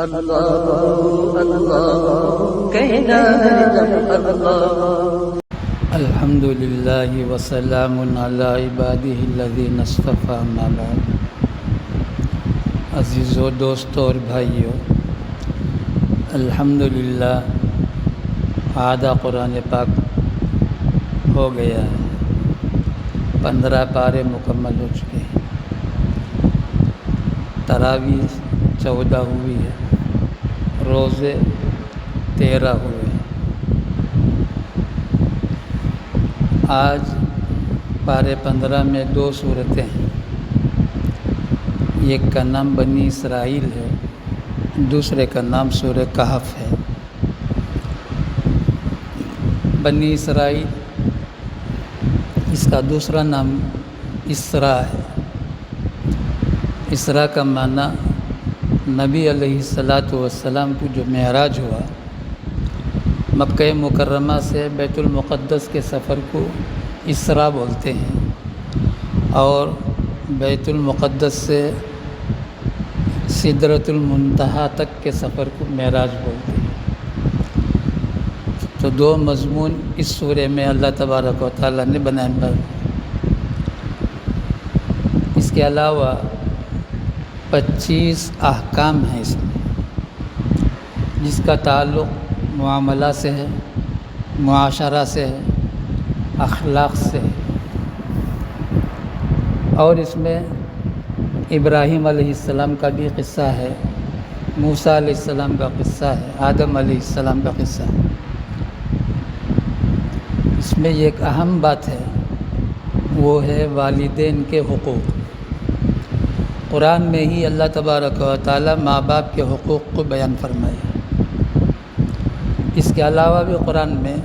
اللہ اللہ کہنا ہے جب اللہ۔ الحمد للہ وسلام علی عبادہ الذین اصطفیٰ، اما بعد۔ عزیزو، دوستو اور بھائیو، الحمدللہ آدھا قرآن پاک ہو گیا ہے، 15 پارے مکمل ہو چکے ہیں، تراویح 14 ہوئی ہے، روزے 13 ہوئے ہیں۔ آج پارے 15 میں 2 صورتیں ہیں، ایک کا نام بنی اسرائیل ہے، دوسرے کا نام سورہ کہف ہے۔ بنی اسرائیل، اس کا دوسرا نام اسراء ہے۔ اسراء کا معنی نبی علیہ السلام کو جو معراج ہوا، مکہ مکرمہ سے بیت المقدس کے سفر کو اسراء بولتے ہیں، اور بیت المقدس سے سدرۃ المنتہا تک کے سفر کو معراج بولتے ہیں۔ تو 2 مضمون اس سورہ میں اللہ تبارک و تعالیٰ نے بیان۔ اس کے علاوہ 25 احکام ہیں اس میں، جس کا تعلق معاملہ سے ہے، معاشرہ سے ہے، اخلاق سے ہے، اور اس میں ابراہیم علیہ السلام کا بھی قصہ ہے، موسیٰ علیہ السلام کا قصہ ہے، آدم علیہ السلام کا قصہ ہے۔ اس میں ایک اہم بات ہے، وہ ہے والدین کے حقوق۔ قرآن میں ہی اللہ تبارک و تعالیٰ ماں باپ کے حقوق کو بیان فرمائے۔ اس کے علاوہ بھی قرآن میں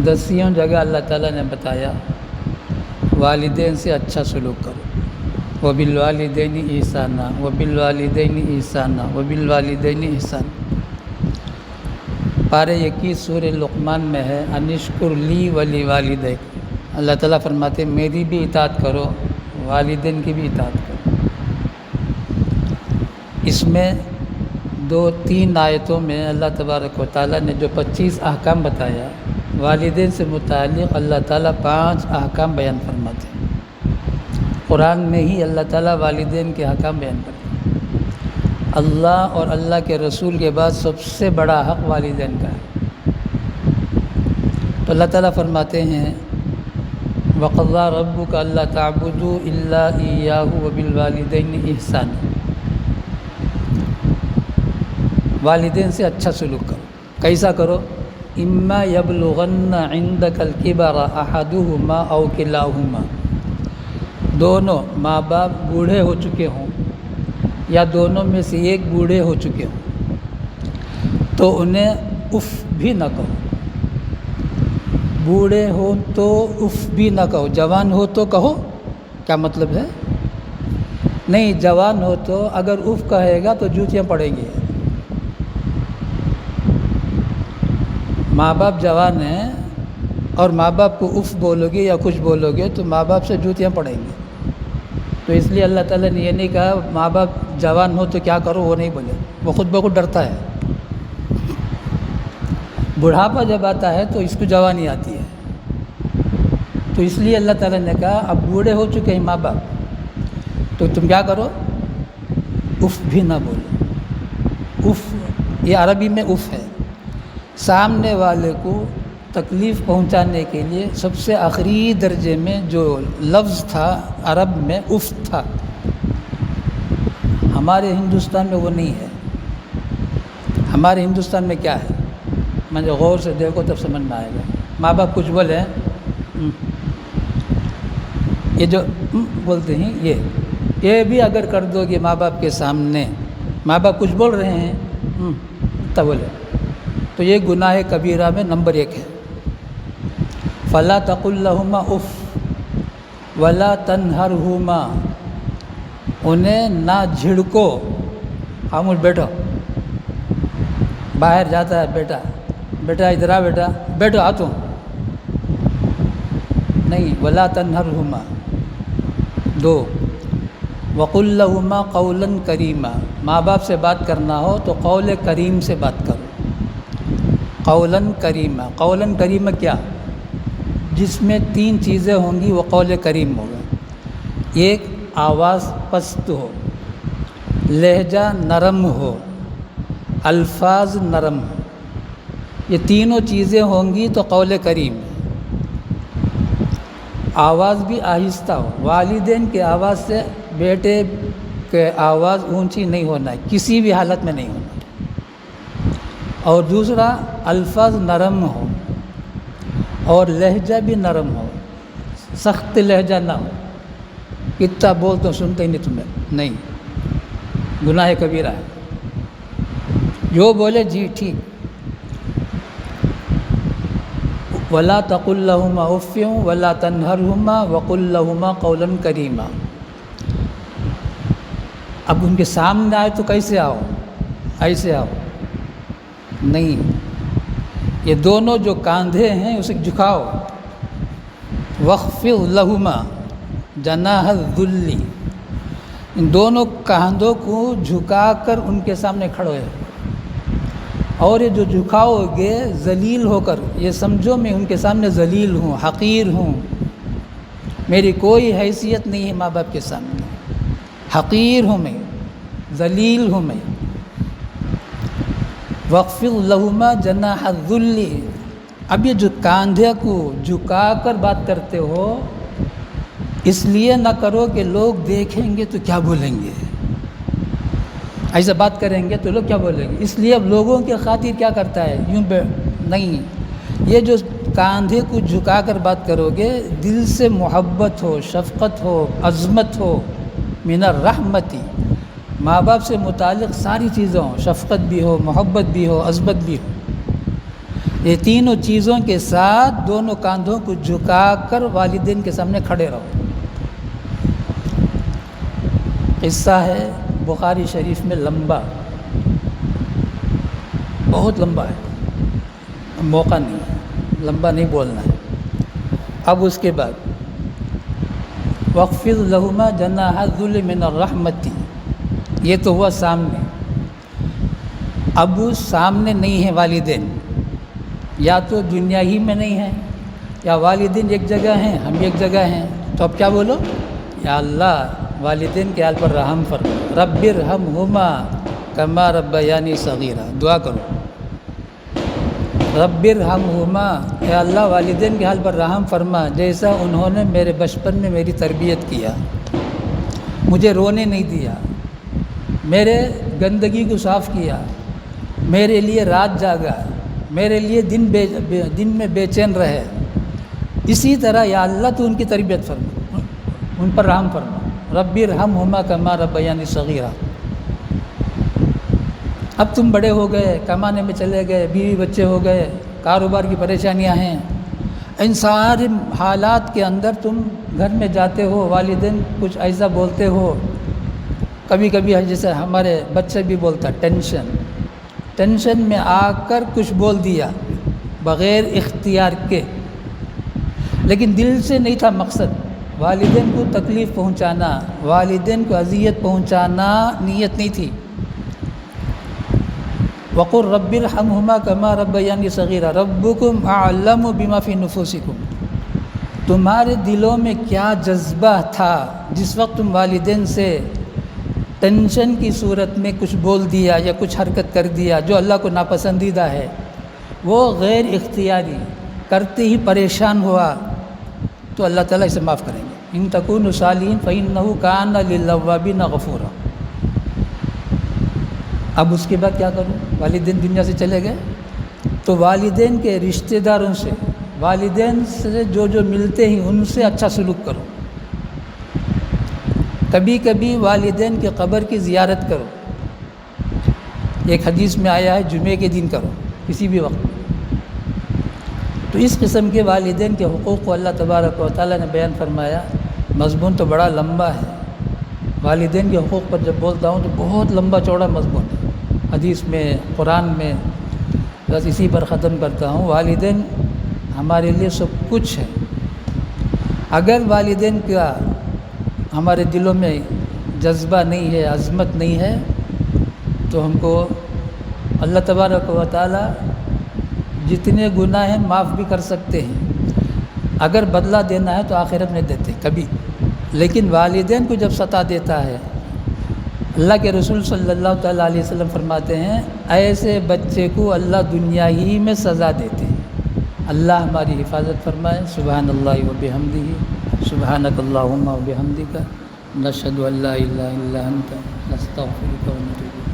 10 جگہ اللہ تعالیٰ نے بتایا والدین سے اچھا سلوک کرو، وَبِالْوَالِدَيْنِ إِحْسَانًا وَبِالْوَالِدَيْنِ إِحْسَانًا وَبِالْوَالِدَيْنِ إِحْسَانًا۔ پارے 21 سورہ لقمان میں ہے، اَنِ اشْكُرْ لِي وَلِوَالِدَيْكَ۔ اللہ تعالیٰ فرماتے ہیں میری بھی اطاعت کرو، والدین کی بھی اطاعت کرو۔ اس میں 2-3 آیتوں میں اللہ تبارک و تعالیٰ نے جو 25 احکام بتایا، والدین سے متعلق اللہ تعالیٰ 5 احکام بیان فرماتے ہیں۔ قرآن میں ہی اللہ تعالیٰ والدین کے احکام بیان کرتے ہیں۔ اللہ اور اللہ کے رسول کے بعد سب سے بڑا حق والدین کا ہے۔ تو اللہ تعالیٰ فرماتے ہیں وَقَضَىٰ رَبُّكَ أَلَّا تَعْبُدُوا إِلَّا إِيَّاهُ وَبِالْوَالِدَيْنِ إِحْسَانًا۔ والدین سے اچھا سلوک کرو۔ کیسا کرو؟ إِمَّا يَبْلُغَنَّ عِندَكَ الْكِبَرَ أَحَدُهُمَا أَوْ كِلَاهُمَا۔ دونوں ماں باپ بوڑھے ہو چکے ہوں یا دونوں میں سے ایک بوڑھے ہو چکے ہوں تو انہیں اف بھی نہ کہو۔ بوڑھے ہو تو اف بھی نہ کہو، جوان ہو تو کہو۔ کیا مطلب ہے؟ نہیں، جوان ہو تو اگر اف کہے گا تو جوتیاں پڑیں گی۔ ماں باپ جوان ہیں اور ماں باپ کو اف بولو گے یا کچھ بولو گے تو ماں باپ سے جوتیاں پڑیں گے۔ تو اس لیے اللہ تعالیٰ نے یہ نہیں کہا ماں باپ جوان ہو تو کیا کرو، وہ نہیں بولے، وہ خود بخود ڈرتا ہے۔ بڑھاپا جب آتا ہے تو اس کو جوانی آتی ہے، تو اس لیے اللہ تعالیٰ نے کہا اب بوڑھے ہو چکے ہیں ماں باپ تو تم کیا کرو، اف بھی نہ بولو۔ اف یہ عربی میں اف ہے، سامنے والے کو تکلیف پہنچانے کے لیے سب سے آخری درجے میں جو لفظ تھا عرب میں اف تھا۔ ہمارے ہندوستان میں وہ نہیں ہے۔ ہمارے ہندوستان میں کیا ہے، مجھے غور سے دیکھو تب سمجھ میں آئے گا۔ ماں باپ کچھ بولے، یہ جو بولتے ہیں یہ بھی اگر کر دو گے ماں باپ کے سامنے، ماں باپ کچھ بول رہے ہیں تب بولے تو یہ گناہ کبیرہ میں نمبر 1 ہے۔ فَلَا تَقُل لَهُمَا اُف وَلَا تَنْهَرْهُمَا۔ انہیں نہ جھڑکو، خاموش بیٹھو۔ باہر جاتا ہے بیٹا ادھر آ، بیٹھو آتوں نہیں، وَلَا تَنْهَرْهُمَا۔ 2 وَقُلْ لَهُمَا قَوْلًا كَرِيمًا، ماں باپ سے بات کرنا ہو تو قول کریم سے بات کرو، قولاً کریمہ۔ قولاً کریمہ کیا؟ جس میں 3 چیزیں ہوں گی وہ قول کریم ہوگا۔ ایک، آواز پست ہو، لہجہ نرم ہو، الفاظ نرم ہو، یہ تینوں چیزیں ہوں گی تو قول کریم ہے۔ آواز بھی آہستہ ہو، والدین کی آواز سے بیٹے کے آواز اونچی نہیں ہونا ہے، کسی بھی حالت میں نہیں ہونا۔ اور دوسرا، الفاظ نرم ہو اور لہجہ بھی نرم ہو، سخت لہجہ نہ ہو، کتنا بول تو سنتے ہی نہیں تمہیں، نہیں، گناہ کبیرہ ہے، جو بولے جی ٹھیک۔ وَلَا تَقُلْ لَهُمَا أُفٍّ وَلَا تَنْهَرْهُمَا وَقُلْ لَهُمَا قَوْلًا كَرِيمًا۔ اب ان کے سامنے آئے تو کیسے آؤ؟ ایسے آؤ نہیں، یہ دونوں جو کاندھے ہیں اسے جھکاؤ، وَاخْفِضْ لَهُمَا جَنَاحَ الذُّلِّ، ان دونوں کاندھوں کو جھکا کر ان کے سامنے کھڑے ہو، اور یہ جو جھکاؤ گے ذلیل ہو کر، یہ سمجھو میں ان کے سامنے ذلیل ہوں، حقیر ہوں، میری کوئی حیثیت نہیں ہے ماں باپ کے سامنے، حقیر ہوں میں، ذلیل ہوں میں۔ وَاخْفِضْ لَهُمَا جَنَاحَ الذُّلِّ، اب یہ جو کاندھے کو جھکا کر بات کرتے ہو، اس لیے نہ کرو کہ لوگ دیکھیں گے تو کیا بولیں گے، ایسا بات کریں گے تو لوگ کیا بولیں گے، اس لیے اب لوگوں کے خاطر کیا کرتا ہے، یوں نہیں، یہ جو کاندھے کو جھکا کر بات کرو گے، دل سے محبت ہو، شفقت ہو، عظمت ہو، من الرحمتی، ماں باپ سے متعلق ساری چیزیں ہوں، شفقت بھی ہو، محبت بھی ہو، عظمت بھی ہو، یہ تینوں چیزوں کے ساتھ دونوں کاندھوں کو جھکا کر والدین کے سامنے کھڑے رہو۔ قصہ ہے بخاری شریف میں، لمبا، بہت لمبا ہے، موقع نہیں ہے، لمبا نہیں بولنا ہے۔ اب اس کے بعد وَاخْفِضْ لَهُمَا جَنَاحَ الذُّلِّ مِنَ الرَّحْمَةِ، یہ تو ہوا سامنے۔ اب سامنے نہیں ہے والدین، یا تو دنیا ہی میں نہیں ہے، یا والدین ایک جگہ ہیں ہم ایک جگہ ہیں، تو اب کیا بولو، یا اللہ والدین کے حال پر رحم فرما، رب ارحمہما کما ربیانی صغیرا، دعا کرو، رب ارحمہما، اے اللہ والدین کے حال پر رحم فرما جیسا انہوں نے میرے بچپن میں میری تربیت کیا، مجھے رونے نہیں دیا، میرے گندگی کو صاف کیا، میرے لیے رات جاگا، میرے لیے دن میں بے چین رہے، اسی طرح یا اللہ تو ان کی تربیت فرما، ان پر رحم فرما، رب ارحمہما کما ربیانی صغیرا۔ اب تم بڑے ہو گئے، کمانے میں چلے گئے، بیوی بچے ہو گئے، کاروبار کی پریشانیاں ہیں، ان سارے حالات کے اندر تم گھر میں جاتے ہو، والدین کچھ ایسا بولتے ہو، کبھی کبھی جیسے ہمارے بچے بھی بولتا، ٹینشن میں آ کر کچھ بول دیا بغیر اختیار کے، لیکن دل سے نہیں تھا مقصد، والدین کو تکلیف پہنچانا، والدین کو اذیت پہنچانا نیت نہیں تھی۔ وَقُلْ رَبِّ ارْحَمْهُمَا كَمَا رَبَّيَانِي صَغِيرًا رَبُّكُمْ أَعْلَمُ بِمَا فِي نُفُوسِكُمْ، تمہارے دلوں میں کیا جذبہ تھا جس وقت تم والدین سے ٹینشن کی صورت میں کچھ بول دیا یا کچھ حرکت کر دیا جو اللہ کو ناپسندیدہ ہے، وہ غیر اختیاری کرتے ہی پریشان ہوا، تو اللہ تعالیٰ اسے معاف کریں گے، ان تکونوا صالحین فإنہ کان للأوابین غفورا۔ اب اس کے بعد کیا کروں، والدین دنیا سے چلے گئے تو والدین کے رشتہ داروں سے، والدین سے جو ملتے ہیں ان سے اچھا سلوک کرو، کبھی کبھی والدین کی قبر کی زیارت کرو، ایک حدیث میں آیا ہے جمعے کے دن کرو کسی بھی وقت۔ تو اس قسم کے والدین کے حقوق کو اللہ تبارک و تعالیٰ نے بیان فرمایا، مضمون تو بڑا لمبا ہے، والدین کے حقوق پر جب بولتا ہوں تو بہت لمبا چوڑا مضمون ہے، حدیث میں، قرآن میں، بس اسی پر ختم کرتا ہوں۔ والدین ہمارے لیے سب کچھ ہے، اگر والدین کا ہمارے دلوں میں جذبہ نہیں ہے، عظمت نہیں ہے، تو ہم کو اللہ تبارک و تعالی جتنے گناہ ہیں معاف بھی کر سکتے ہیں۔ اگر بدلہ دینا ہے تو آخرت میں دیتے کبھی، لیکن والدین کو جب ستا دیتا ہے، اللہ کے رسول صلی اللہ تعالیٰ علیہ وسلم فرماتے ہیں ایسے بچے کو اللہ دنیا ہی میں سزا دیتے ہیں۔ اللہ ہماری حفاظت فرمائے۔ سبحان اللہ و بحمدہ، سبحانک اللہم و بحمدک، نشہد ان لا الہ الا انت، نستغفرک و نتوب الیک۔